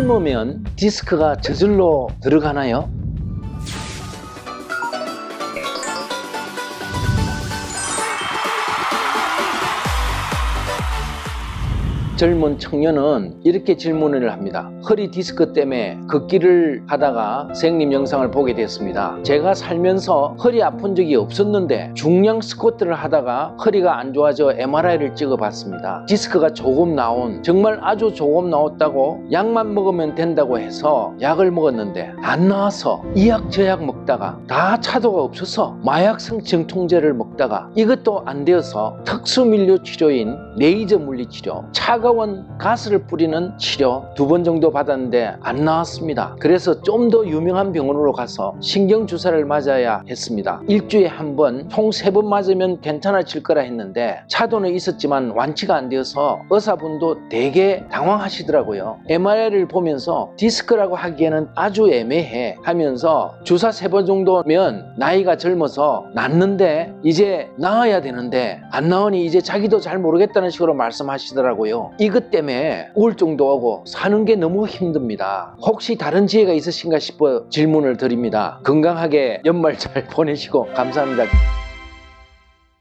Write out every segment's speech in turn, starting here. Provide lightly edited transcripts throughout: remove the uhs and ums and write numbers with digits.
젊으면 디스크가 저절로 들어가나요? 젊은 청년은 이렇게 질문을 합니다. 허리 디스크 때문에 걷기를 하다가 선생님 영상을 보게 됐습니다. 제가 살면서 허리 아픈 적이 없었는데 중량 스쿼트를 하다가 허리가 안 좋아져 MRI를 찍어봤습니다. 디스크가 조금 나온, 정말 아주 조금 나왔다고 약만 먹으면 된다고 해서 약을 먹었는데 안 나와서 이약 저약 먹다가 다 차도가 없어서 마약성 정통제를 먹다가 이것도 안 되어서 특수밀료치료인 레이저 물리치료, 차가운 가스를 뿌리는 치료 2번 정도 받았는데 안 나왔습니다. 그래서 좀 더 유명한 병원으로 가서 신경주사를 맞아야 했습니다. 일주일에 1번, 총 3번 맞으면 괜찮아질 거라 했는데 차도는 있었지만 완치가 안 되어서 의사분도 되게 당황하시더라고요. MRI를 보면서 디스크라고 하기에는 아주 애매해 하면서 주사 3번 정도면 나이가 젊어서 낫는데 이제 나아야 되는데 안 나오니 이제 자기도 잘 모르겠다는 식으로 말씀하시더라고요. 이것 때문에 우울증도 오고 사는 게 너무 힘듭니다. 혹시 다른 지혜가 있으신가 싶어 질문을 드립니다. 건강하게 연말 잘 보내시고 감사합니다.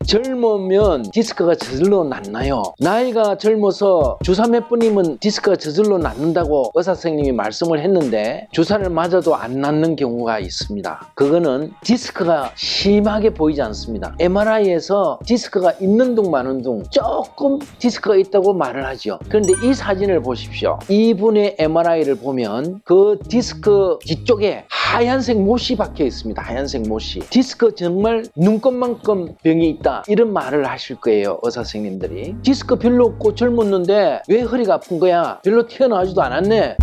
젊으면 디스크가 저절로 낫나요? 나이가 젊어서 주사 몇 번이면 디스크가 저절로 낫는다고 의사 선생님이 말씀을 했는데 주사를 맞아도 안 낫는 경우가 있습니다. 그거는 디스크가 심하게 보이지 않습니다. MRI에서 디스크가 있는 둥 마는 둥 조금 디스크가 있다고 말을 하죠. 그런데 이 사진을 보십시오. 이분의 MRI를 보면 그 디스크 뒤쪽에 하얀색 못이 박혀 있습니다. 하얀색 못이. 디스크 정말 눈곱만큼 병이 있다. 이런 말을 하실 거예요. 의사 선생님들이. 디스크 별로 없고 젊었는데 왜 허리가 아픈 거야? 별로 튀어나오지도 않았네.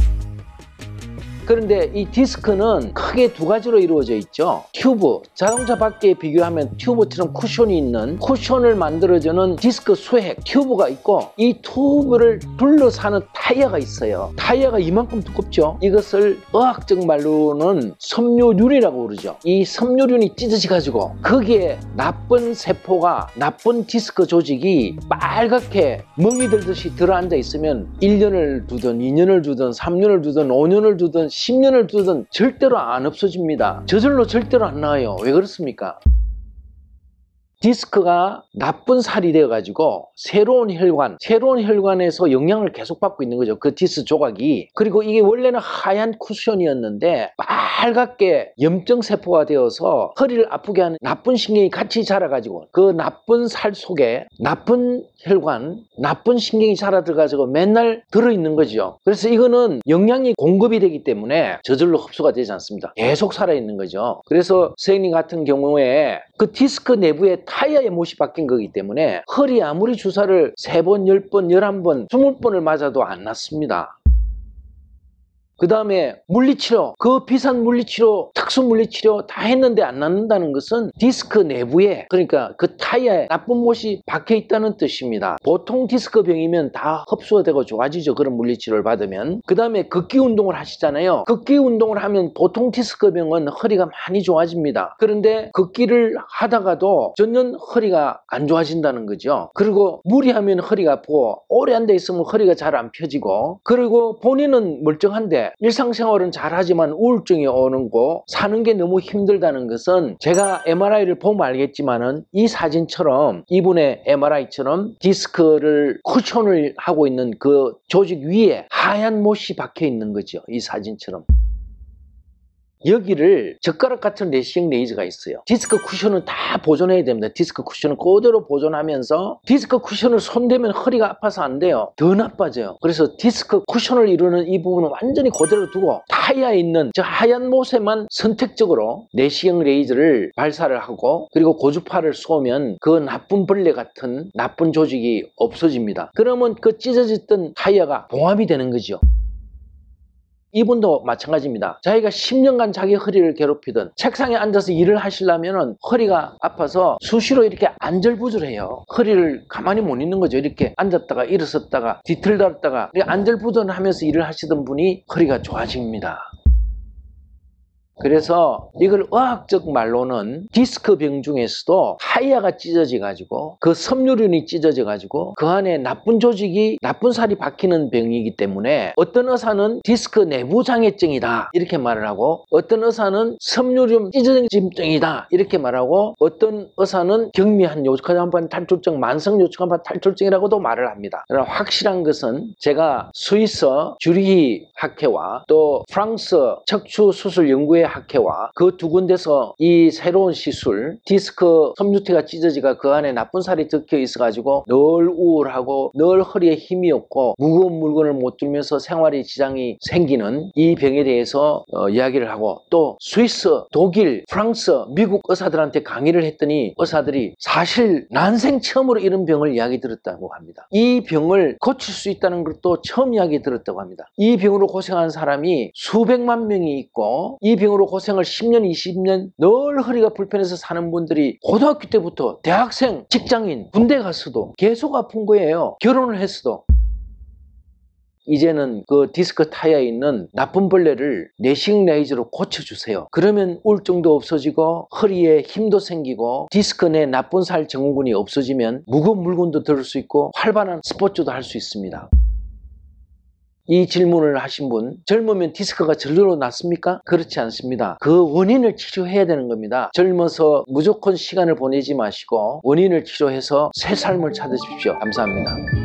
그런데 이 디스크는 크게 2가지로 이루어져 있죠. 튜브, 자동차 바퀴에 비교하면 튜브처럼 쿠션이 있는, 쿠션을 만들어주는 디스크 수액 튜브가 있고, 이 튜브를 둘러싸는 타이어가 있어요. 타이어가 이만큼 두껍죠. 이것을 의학적 말로는 섬유륜이라고 그러죠. 이 섬유륜이 찢어져 가지고 거기에 나쁜 세포가, 나쁜 디스크 조직이 빨갛게 멍이 들듯이 들어앉아 있으면 1년을 두든 2년을 두든 3년을 두든 5년을 두든 10년을 두든 절대로 안 없어집니다. 저절로 절대로 안 나와요. 왜 그렇습니까? 디스크가 나쁜 살이 되어가지고 새로운 혈관에서 영향을 계속 받고 있는 거죠. 그 디스크 조각이. 그리고 이게 원래는 하얀 쿠션이었는데 빨갛게 염증세포가 되어서 허리를 아프게 하는 나쁜 신경이 같이 자라가지고 그 나쁜 살 속에 나쁜 혈관, 나쁜 신경이 자라 들어가지고 맨날 들어있는 거죠. 그래서 이거는 영양이 공급이 되기 때문에 저절로 흡수가 되지 않습니다. 계속 살아있는 거죠. 그래서 선생님 같은 경우에 그 디스크 내부에 타이어의 못이 박힌 거기 때문에 허리 아무리 주사를 3번, 10번, 11번, 20번을 맞아도 안 낫습니다. 그 다음에 물리치료, 그 비싼 물리치료, 특수물리치료 다 했는데 안 낫는다는 것은 디스크 내부에, 그러니까 그 타이어에 나쁜 못이 박혀 있다는 뜻입니다. 보통 디스크 병이면 다 흡수가 되고 좋아지죠. 그런 물리치료를 받으면. 그 다음에 걷기 운동을 하시잖아요. 걷기 운동을 하면 보통 디스크 병은 허리가 많이 좋아집니다. 그런데 걷기를 하다가도 전혀 허리가 안 좋아진다는 거죠. 그리고 무리하면 허리가 아프고 오래 앉아 있으면 허리가 잘 안 펴지고, 그리고 본인은 멀쩡한데 일상생활은 잘하지만 우울증이 오는 거, 사는 게 너무 힘들다는 것은 제가 MRI를 보면 알겠지만은 이 사진처럼, 이분의 MRI처럼 디스크를 쿠션을 하고 있는 그 조직 위에 하얀 못이 박혀 있는 거죠. 이 사진처럼. 여기를 젓가락 같은 내시경 레이저가 있어요. 디스크 쿠션은 다 보존해야 됩니다. 디스크 쿠션은 그대로 보존하면서, 디스크 쿠션을 손대면 허리가 아파서 안 돼요. 더 나빠져요. 그래서 디스크 쿠션을 이루는 이 부분은 완전히 그대로 두고 타이어에 있는 저 하얀 못에만 선택적으로 내시경 레이저를 발사를 하고, 그리고 고주파를 쏘면 그 나쁜 벌레 같은 나쁜 조직이 없어집니다. 그러면 그 찢어졌던 타이어가 봉합이 되는 거죠. 이분도 마찬가지입니다. 자기가 10년간 자기 허리를 괴롭히던, 책상에 앉아서 일을 하시려면 허리가 아파서 수시로 이렇게 안절부절해요. 허리를 가만히 못 있는 거죠. 이렇게 앉았다가 일어섰다가 뒤틀렸다가 안절부절하면서 일을 하시던 분이 허리가 좋아집니다. 그래서 이걸 의학적 말로는 디스크병 중에서도 타이어가 찢어져 가지고 그 섬유륜이 찢어져 가지고 그 안에 나쁜 조직이 나쁜 살이 박히는 병이기 때문에 어떤 의사는 디스크 내부 장애증이다 이렇게 말을 하고 어떤 의사는 섬유륜 찢어짐증이다 이렇게 말하고 어떤 의사는 경미한 요칸판 탈출증 만성 요칸판 탈출증이라고도 말을 합니다. 그러나 확실한 것은 제가 스위스 주리히 학회와 또 프랑스 척추수술연구회 학회와 그 두 군데서 이 새로운 시술 디스크 섬유체가 찢어지가 그 안에 나쁜 살이 적혀 있어 가지고 늘 우울하고 늘 허리에 힘이 없고 무거운 물건을 못 들면서 생활에 지장이 생기는 이 병에 대해서 이야기를 하고 또 스위스, 독일, 프랑스, 미국 의사들한테 강의를 했더니 의사들이 사실 난생 처음으로 이런 병을 이야기 들었다고 합니다. 이 병을 고칠 수 있다는 것도 처음 이야기 들었다고 합니다. 이 병으로 고생한 사람이 수백만 명이 있고 이 병으로 고생을 10년, 20년 늘 허리가 불편해서 사는 분들이 고등학교 때부터 대학생, 직장인, 군대 갔어도 계속 아픈 거예요. 결혼을 했어도. 이제는 그 디스크 타이어에 있는 나쁜 벌레를 내식 레이저로 고쳐주세요. 그러면 우울증도 없어지고 허리에 힘도 생기고 디스크 내 나쁜 살 증후군이 없어지면 무거운 물건도 들을 수 있고 활발한 스포츠도 할 수 있습니다. 이 질문을 하신 분, 젊으면 디스크가 저절로 낫습니까? 그렇지 않습니다. 그 원인을 치료해야 되는 겁니다. 젊어서 무조건 시간을 보내지 마시고 원인을 치료해서 새 삶을 찾으십시오. 감사합니다.